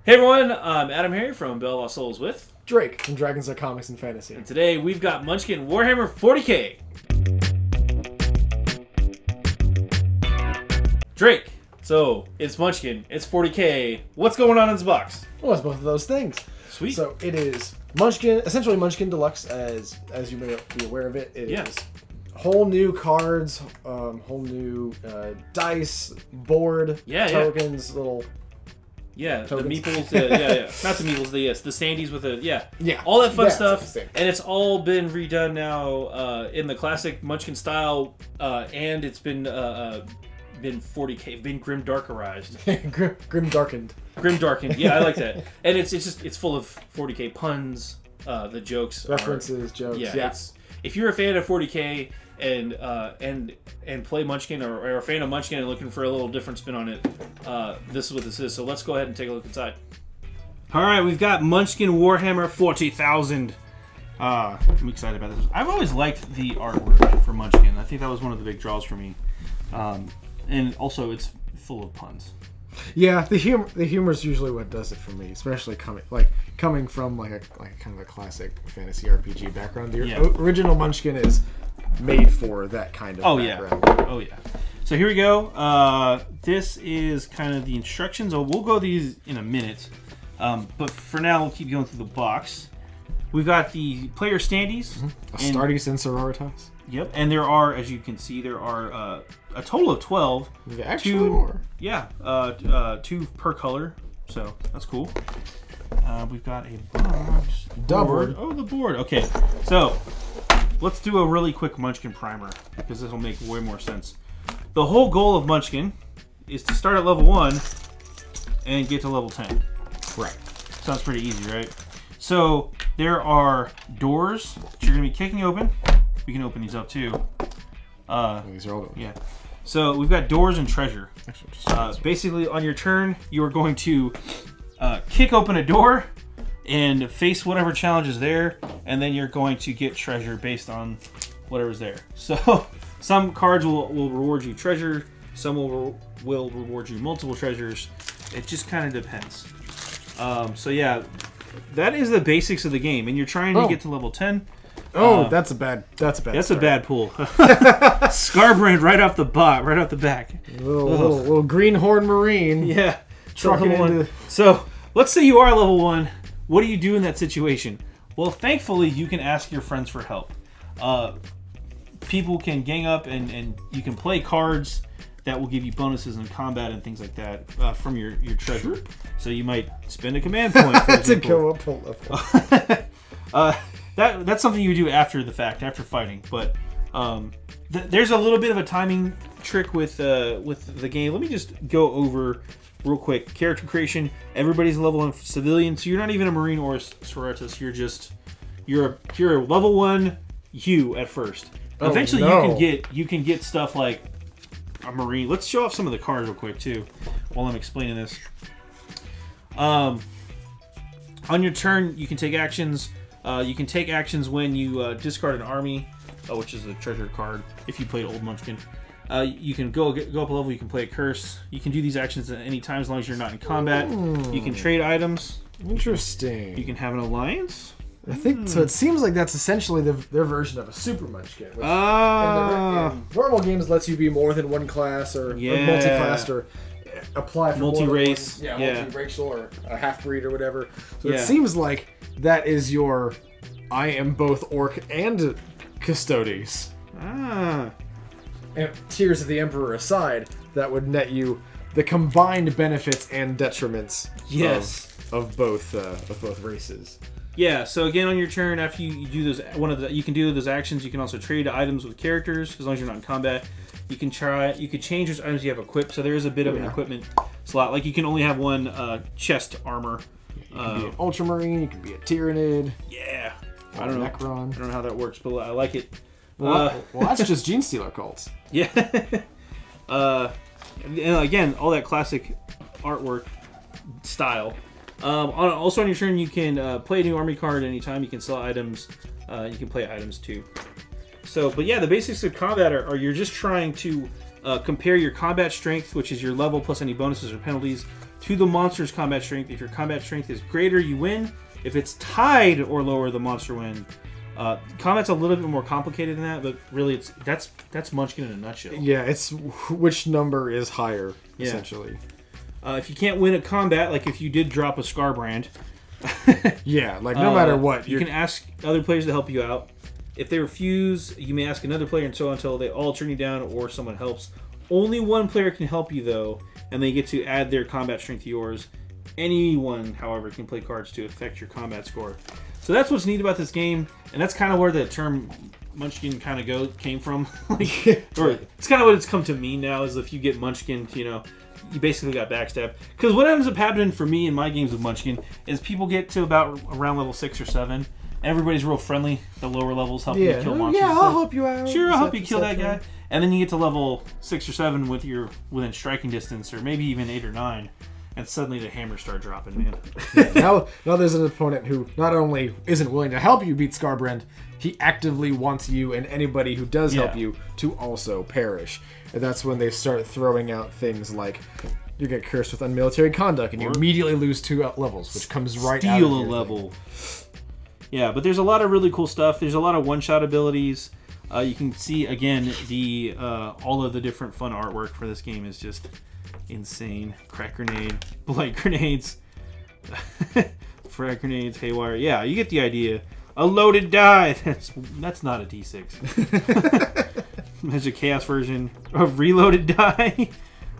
Hey everyone, I'm Adam here from BoLS with Drake from Dragons Are Comics and Fantasy. And today we've got Munchkin Warhammer 40k. Drake, so it's Munchkin, it's 40k. What's going on in this box? Well, it's both of those things. Sweet. So it is Munchkin, essentially Munchkin Deluxe, as you may be aware of it. It is whole new cards, whole new dice, board, tokens, little. Yeah, tokens. The meeples, not the meeples, the standees with the, all that fun stuff, and it's all been redone now in the classic Munchkin style, and it's been 40k, been grim darkerized, grim darkened. Grim darkened, yeah, I like that, and it's full of 40k puns, the jokes, references, jokes. Yeah. If you're a fan of 40k and play Munchkin or a fan of Munchkin and looking for a little different spin on it, this is what this is. So let's go ahead and take a look inside. All right, we've got Munchkin Warhammer 40,000. I'm excited about this. I've always liked the artwork for Munchkin. I think that was one of the big draws for me. And also, it's full of puns. Yeah, the humor is usually what does it for me, especially coming from like a kind of a classic fantasy RPG background. The original Munchkin is made for that kind of background. Oh yeah. So here we go. This is kind of the instructions. We'll go these in a minute, but for now we'll keep going through the box. We've got the player standees, Astartes and Sororitas. Yep, and there are, as you can see, there are a total of 12. Actually more. Yeah, 2 per color, so that's cool. We've got a box. Board. Oh, the board. Okay, so let's do a really quick Munchkin Primer, because this will make way more sense. The whole goal of Munchkin is to start at level 1 and get to level 10. Right. Sounds pretty easy, right? So there are doors that you're going to be kicking open. We can open these up too. These are all good. Yeah. So we've got doors and treasure. Basically, on your turn, you are going to kick open a door and face whatever challenge is there, and then you're going to get treasure based on whatever's there. So some cards will reward you treasure, some will reward you multiple treasures. It just kind of depends. So yeah, that is the basics of the game, and you're trying to get to level 10. Oh, that's a bad start. A bad pull. Scarbrand right off the back. Little greenhorn marine. Yeah. Trucking into... So let's say you are level 1. What do you do in that situation? Well, thankfully you can ask your friends for help. People can gang up and you can play cards that will give you bonuses in combat and things like that from your treasure. So you might spend a command point to go up a level. That's something you do after the fact, after fighting. But there's a little bit of a timing trick with the game. Let me just go over real quick. Character creation. Everybody's level 1 civilian, so you're not even a Marine or a Sororitas. You're a level 1 you at first. Eventually, you can get stuff like a Marine. Let's show off some of the cards real quick too, while I'm explaining this. On your turn, you can take actions. You can take actions when you discard an army, which is the treasure card. If you played Old Munchkin, you can go up a level. You can play a curse. You can do these actions at any time as long as you're not in combat. You can trade items. Interesting. You can have an alliance. I think so. It seems like that's essentially their version of a super Munchkin. Which in normal games lets you be more than one class or multi-classed or apply for multi-race, multi-racial or a half-breed or whatever. So it seems like that is your I am both orc and custodes. And Tears of the Emperor aside, that would net you the combined benefits and detriments of both races. Yeah, so again on your turn, after you do those you can do those actions. You can also trade items with characters as long as you're not in combat. You can change those items you have equipped. So there is a bit of an equipment slot. Like you can only have one chest armor. You can be an Ultramarine. You can be a Tyrannid. Yeah, I don't know how that works, but I like it. Well, that's just Gene Stealer cults. Yeah. And again, all that classic artwork style. Also on your turn, you can play a new army card anytime. You can sell items. You can play items too. So, but yeah, the basics of combat are you're just trying to compare your combat strength, which is your level plus any bonuses or penalties, to the monster's combat strength. If your combat strength is greater, you win. If it's tied or lower, the monster wins. Combat's a little bit more complicated than that, but really, that's Munchkin in a nutshell. Yeah, it's which number is higher, essentially. If you can't win at combat, like if you did drop a Scarbrand, yeah, like no matter what, you can ask other players to help you out. If they refuse, you may ask another player and so on until they all turn you down or someone helps. Only one player can help you though, and they get to add their combat strength to yours. Anyone, however, can play cards to affect your combat score. So that's what's neat about this game, and that's kind of where the term Munchkin kind of came from. Or it's kind of what it's come to mean now, is if you get Munchkin, you know, you basically got backstabbed. Because what ends up happening for me in my games with Munchkin is people get to about around level 6 or 7. Everybody's real friendly. The lower levels help you kill monsters. Yeah, I'll help you out. Sure, I'll help you kill that guy. And then you get to level 6 or 7 with your within striking distance, or maybe even 8 or 9. And suddenly the hammers start dropping, man. Yeah, now there's an opponent who not only isn't willing to help you beat Scarbrand, he actively wants you and anybody who does help you to also perish. And that's when they start throwing out things like you get cursed with unmilitary conduct and you immediately lose 2 levels, which comes right out of Steal a level. Yeah, but there's a lot of really cool stuff. There's a lot of one-shot abilities. You can see, again, the all of the different fun artwork for this game is just insane. Crack grenade, blight grenades, frag grenades, haywire. Yeah, you get the idea. A loaded die. That's not a D6. There's a chaos version of reloaded die.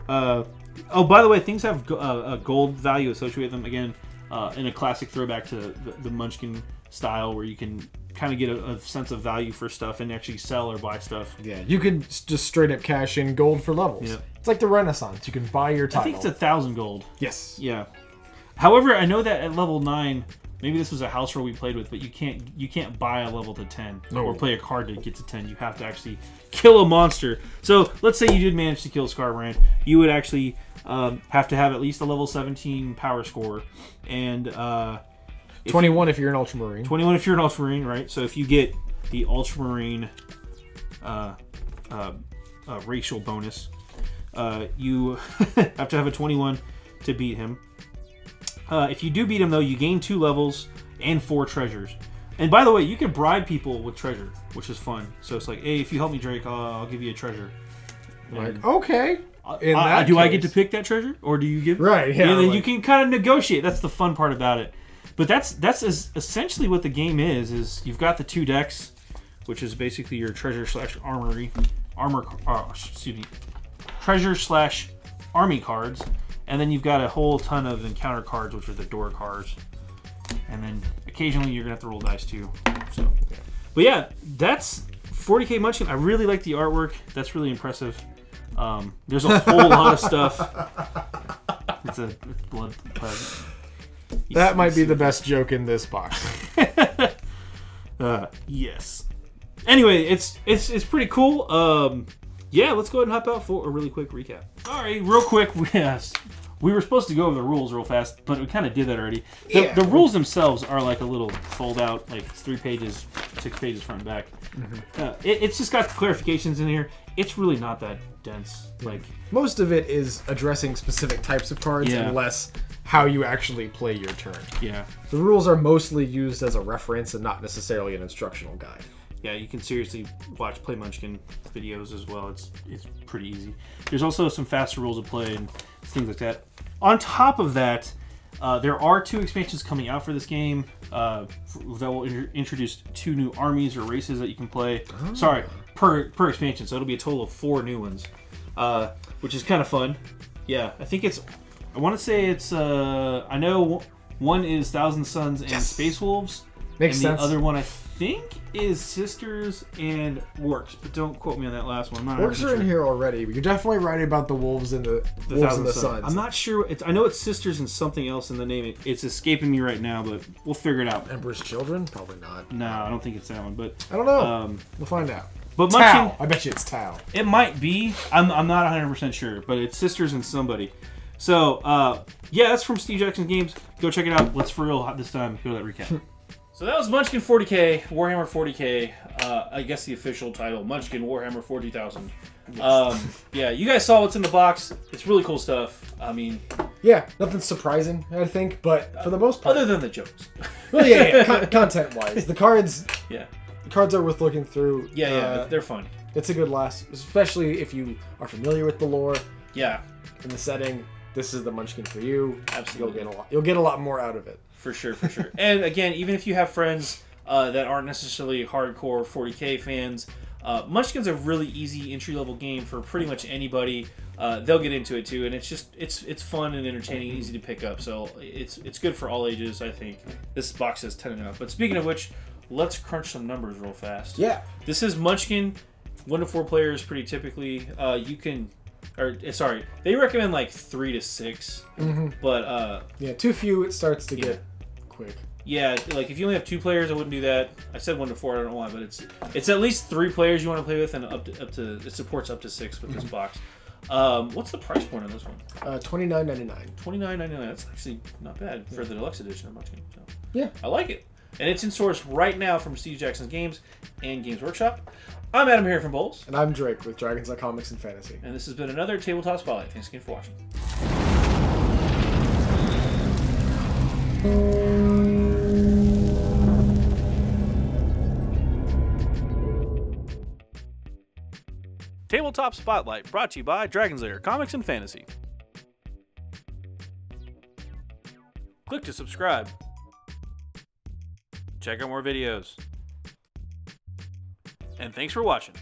Oh, by the way, things have a gold value associated with them. Again, in a classic throwback to the Munchkin style, where you can kind of get a sense of value for stuff and actually sell or buy stuff. Yeah, you can just straight up cash in gold for levels. Yep. It's like the Renaissance. You can buy your title. I think it's 1,000 gold. Yes. Yeah. However, I know that at level 9, maybe this was a house rule we played with, but you can't buy a level to 10 or play a card to get to 10. You have to actually kill a monster. So let's say you did manage to kill Scarbrand, you would actually have to have at least a level 17 power score, and 21 if you're an Ultramarine. 21 if you're an Ultramarine, right? So if you get the Ultramarine racial bonus, you have to have a 21 to beat him. If you do beat him, though, you gain 2 levels and 4 treasures. And by the way, you can bribe people with treasure, which is fun. So it's like, hey, if you help me, Drake, I'll give you a treasure. Like, okay. Do I get to pick that treasure, or do you give? Right. Yeah. And then you can kind of negotiate. That's the fun part about it. But that's essentially what the game is. Is you've got the 2 decks, which is basically your treasure / treasure / army cards. And then you've got a whole ton of encounter cards, which are the door cards. And then occasionally you're going to have to roll dice too. So, but yeah, that's 40K Munchkin. I really like the artwork. That's really impressive. There's a whole lot of stuff. It's blood. That might be the best joke in this box. Yes. Anyway, it's pretty cool. Yeah, let's go ahead and hop out for a really quick recap. Sorry, real quick. Yes, we were supposed to go over the rules real fast, but we kind of did that already. The rules themselves are like a little fold out, like 3 pages, 6 pages front and back. Mm-hmm. It's just got the clarifications in here. It's really not that dense. Like most of it is addressing specific types of cards and less how you actually play your turn. Yeah. The rules are mostly used as a reference and not necessarily an instructional guide. Yeah, you can seriously play Munchkin videos as well. It's pretty easy. There's also some faster rules of play and things like that. On top of that, there are 2 expansions coming out for this game that will introduce 2 new armies or races that you can play. Oh. Sorry, per expansion. So it'll be a total of 4 new ones, which is kind of fun. Yeah, I think it's. I want to say it's. I know one is Thousand Suns and Space Wolves. Makes sense. The other one, I think, is Sisters and Orcs, but don't quote me on that last one. Orcs are in here already, but you're definitely right about the Wolves and the Wolves and the Suns. I'm not sure. I know it's Sisters and something else in the name. It's escaping me right now, but we'll figure it out. Emperor's Children? Probably not. No, I don't think it's that one, but I don't know. We'll find out. But Tau. Munchkin, I bet you it's Tau. It might be. I'm not 100% sure, but it's Sisters and somebody. So, yeah, that's from Steve Jackson Games. Go check it out. Let's for real this time go to that recap. So that was Munchkin 40K, Warhammer 40K, I guess the official title, Munchkin Warhammer 40,000. Yeah, you guys saw what's in the box. It's really cool stuff. I mean, yeah, nothing surprising, I think, but for the most part, other than the jokes. Well, yeah. Content-wise, the cards. Yeah. The cards are worth looking through. Yeah, they're fun. It's a good last, especially if you are familiar with the lore. Yeah. And the setting. This is the Munchkin for you. Absolutely. You'll get a lot more out of it. For sure. And again, even if you have friends that aren't necessarily hardcore 40K fans, Munchkin's a really easy entry-level game for pretty much anybody. They'll get into it too, and it's fun and entertaining, easy to pick up. So it's good for all ages, I think. This box says 10 and up. But speaking of which, let's crunch some numbers real fast. Yeah. This is Munchkin, 1 to 4 players, pretty typically. They recommend like 3 to 6, but yeah, too few. It starts to get quick. Yeah, like if you only have 2 players, I wouldn't do that. I said 1 to 4. I don't know why, but it's at least 3 players you want to play with, and up to it supports up to 6 with this box. What's the price point on this one? $29.99. $29.99. That's actually not bad for the deluxe edition of Munchkin. So. Yeah, I like it, and it's in source right now from Steve Jackson's Games and Games Workshop. I'm Adam here from BoLS. And I'm Drake with Dragons Like Comics and Fantasy. And this has been another Tabletop Spotlight. Thanks again for watching. Tabletop Spotlight, brought to you by Dragon's Lair Comics and Fantasy. Click to subscribe. Check out more videos. And thanks for watching.